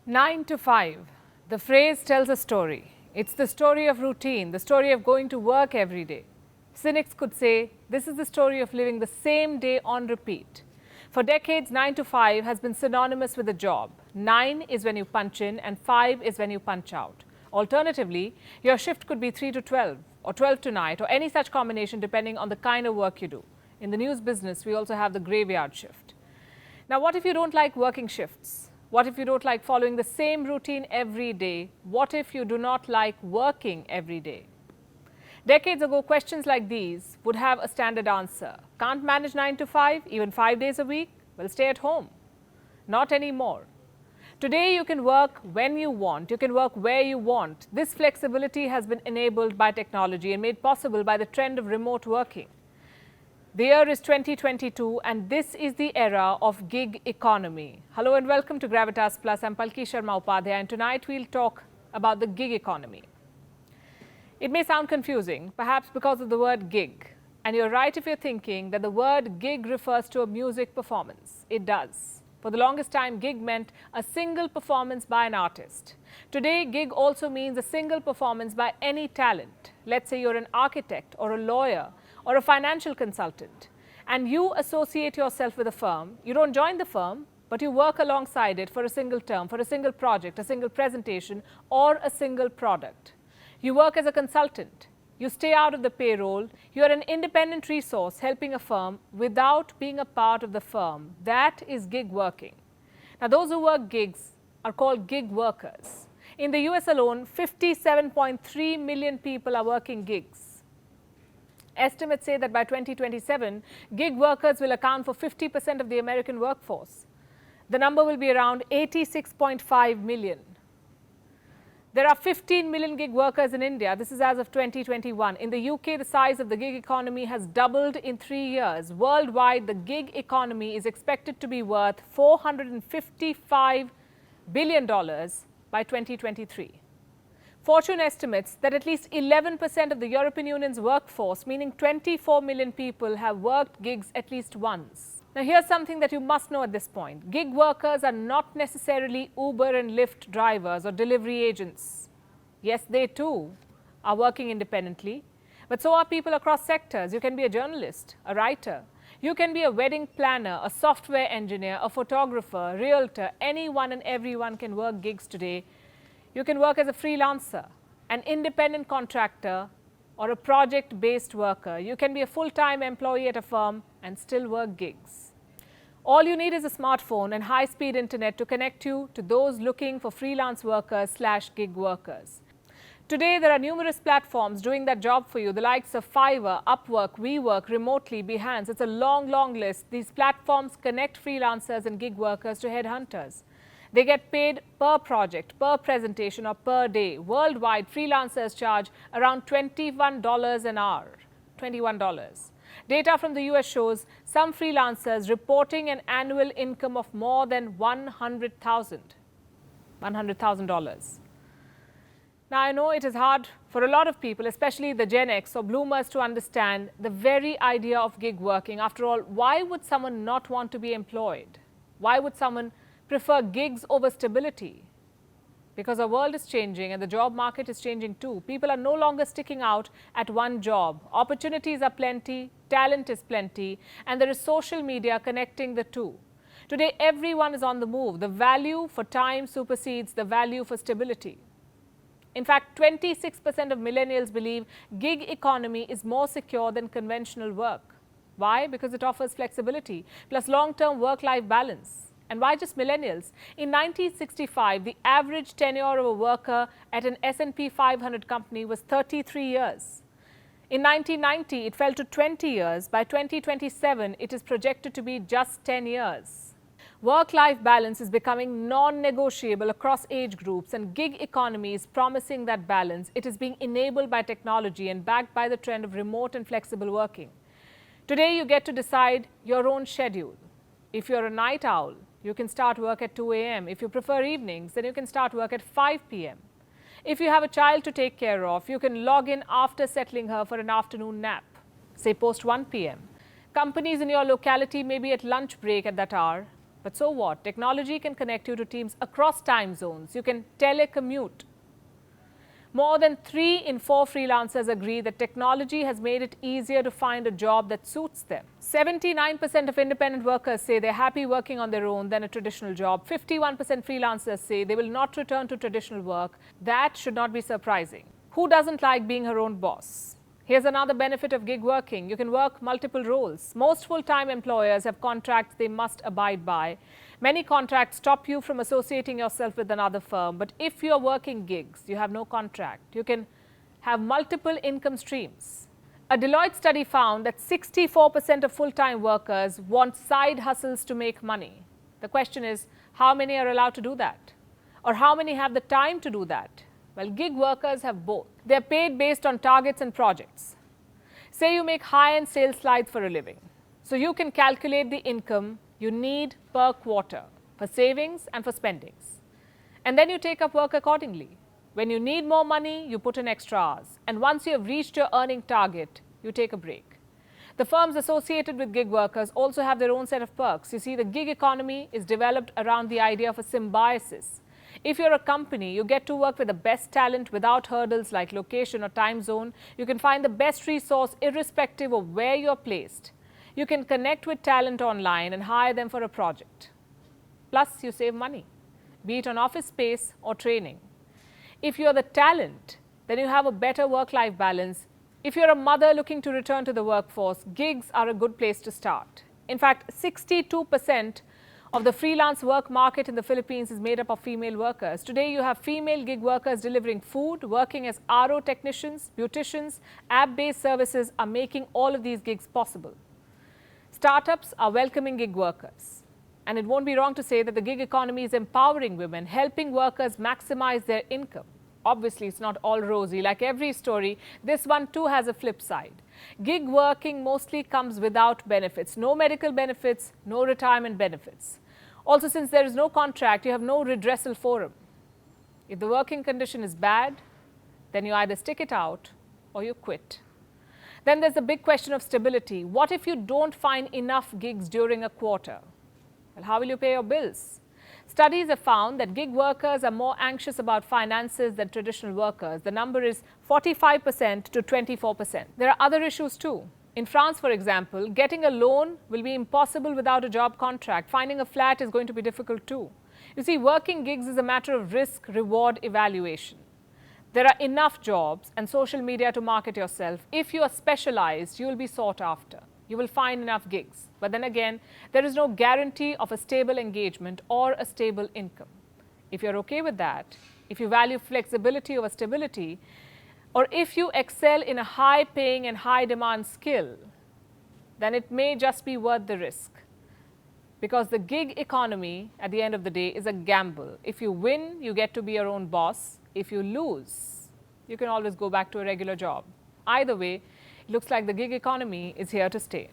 9 to 5. The phrase tells a story. It's the story of routine, the story of going to work every day. Cynics could say this is the story of living the same day on repeat. For decades, 9 to 5 has been synonymous with a job. 9 is when you punch in and 5 is when you punch out. Alternatively, your shift could be 3 to 12 or 12 to night or any such combination depending on the kind of work you do. In the news business, we also have the graveyard shift. Now, what if you don't like working shifts? What if you don't like following the same routine every day? What if you do not like working every day? Decades ago, questions like these would have a standard answer. Can't manage 9 to 5, even 5 days a week? Well, stay at home. Not anymore. Today, you can work when you want. You can work where you want. This flexibility has been enabled by technology and made possible by the trend of remote working. The year is 2022 and this is the era of gig economy. Hello and welcome to Gravitas Plus. I'm Palki Sharma Upadhyay and tonight we'll talk about the gig economy. It may sound confusing, perhaps because of the word gig. And you're right if you're thinking that the word gig refers to a music performance. It does. For the longest time, gig meant a single performance by an artist. Today, gig also means a single performance by any talent. Let's say you're an architect or a lawyer or a financial consultant, and you associate yourself with a firm. You don't join the firm, but you work alongside it for a single term, for a single project, a single presentation, or a single product. You work as a consultant. You stay out of the payroll. You're an independent resource helping a firm without being a part of the firm. That is gig working. Now, those who work gigs are called gig workers. In the US alone, 57.3 million people are working gigs. Estimates say that by 2027, gig workers will account for 50% of the American workforce. The number will be around 86.5 million. There are 15 million gig workers in India. This is as of 2021. In the UK, the size of the gig economy has doubled in 3 years. Worldwide, the gig economy is expected to be worth $455 billion by 2023. Fortune estimates that at least 11% of the European Union's workforce, meaning 24 million people, have worked gigs at least once. Now, here's something that you must know at this point. Gig workers are not necessarily Uber and Lyft drivers or delivery agents. Yes, they too are working independently, but so are people across sectors. You can be a journalist, a writer. You can be a wedding planner, a software engineer, a photographer, a realtor. Anyone and everyone can work gigs today. You can work as a freelancer, an independent contractor, or a project-based worker. You can be a full-time employee at a firm and still work gigs. All you need is a smartphone and high-speed internet to connect you to those looking for freelance workers/gig workers. Today, there are numerous platforms doing that job for you, the likes of Fiverr, Upwork, WeWork, Remotely, Behance. It's a long, long list. These platforms connect freelancers and gig workers to headhunters. They get paid per project, per presentation, or per day. Worldwide, freelancers charge around $21 an hour. $21. Data from the US shows some freelancers reporting an annual income of more than $100,000. Now, I know it is hard for a lot of people, especially the Gen X or Bloomers, to understand the very idea of gig working. After all, why would someone not want to be employed? Why would someone prefer gigs over stability? Because our world is changing and the job market is changing too. People are no longer sticking out at one job. Opportunities are plenty, talent is plenty, and there is social media connecting the two. Today, everyone is on the move. The value for time supersedes the value for stability. In fact, 26% of millennials believe gig economy is more secure than conventional work. Why? Because it offers flexibility plus long-term work-life balance. And why just millennials? In 1965, the average tenure of a worker at an S&P 500 company was 33 years. In 1990, it fell to 20 years. By 2027, it is projected to be just 10 years. Work-life balance is becoming non-negotiable across age groups, and gig economy is promising that balance. It is being enabled by technology and backed by the trend of remote and flexible working. Today, you get to decide your own schedule. If you're a night owl, you can start work at 2 a.m. If you prefer evenings, then you can start work at 5 p.m. If you have a child to take care of, you can log in after settling her for an afternoon nap, say post 1 p.m. Companies in your locality may be at lunch break at that hour, But so what? Technology can connect you to teams across time zones. You can telecommute. More than 3 in 4 freelancers agree that technology has made it easier to find a job that suits them. 79% of independent workers say they're happy working on their own than a traditional job. 51% freelancers say they will not return to traditional work. That should not be surprising. Who doesn't like being her own boss? Here's another benefit of gig working. You can work multiple roles. Most full-time employers have contracts they must abide by. Many contracts stop you from associating yourself with another firm. But if you're working gigs, you have no contract. You can have multiple income streams. A Deloitte study found that 64% of full-time workers want side hustles to make money. The question is, how many are allowed to do that? Or how many have the time to do that? Well, gig workers have both. They're paid based on targets and projects. Say you make high-end sales slides for a living. So you can calculate the income you need per quarter for savings and for spendings. And then you take up work accordingly. When you need more money, you put in extra hours. And once you have reached your earning target, you take a break. The firms associated with gig workers also have their own set of perks. You see, the gig economy is developed around the idea of a symbiosis. If you're a company, you get to work with the best talent without hurdles like location or time zone. You can find the best resource irrespective of where you're placed. You can connect with talent online and hire them for a project. Plus, you save money, be it on office space or training. If you're the talent, then you have a better work-life balance. If you're a mother looking to return to the workforce, gigs are a good place to start. In fact, 62% of the freelance work market in the Philippines is made up of female workers. Today, you have female gig workers delivering food, working as RO technicians, beauticians, app-based services are making all of these gigs possible. Startups are welcoming gig workers. And it won't be wrong to say that the gig economy is empowering women, helping workers maximize their income. Obviously, it's not all rosy. Like every story, this one too has a flip side. Gig working mostly comes without benefits. No medical benefits, no retirement benefits. Also, since there is no contract, you have no redressal forum. If the working condition is bad, then you either stick it out or you quit. Then there's the big question of stability. What if you don't find enough gigs during a quarter? Well, how will you pay your bills? Studies have found that gig workers are more anxious about finances than traditional workers. The number is 45% to 24%. There are other issues too. In France, for example, getting a loan will be impossible without a job contract. Finding a flat is going to be difficult too. You see, working gigs is a matter of risk-reward evaluation. There are enough jobs and social media to market yourself. If you are specialized, you will be sought after. You will find enough gigs. But then again, there is no guarantee of a stable engagement or a stable income. If you're okay with that, if you value flexibility over stability, or if you excel in a high-paying and high-demand skill, then it may just be worth the risk. Because the gig economy, at the end of the day, is a gamble. If you win, you get to be your own boss. If you lose, you can always go back to a regular job. Either way, it looks like the gig economy is here to stay.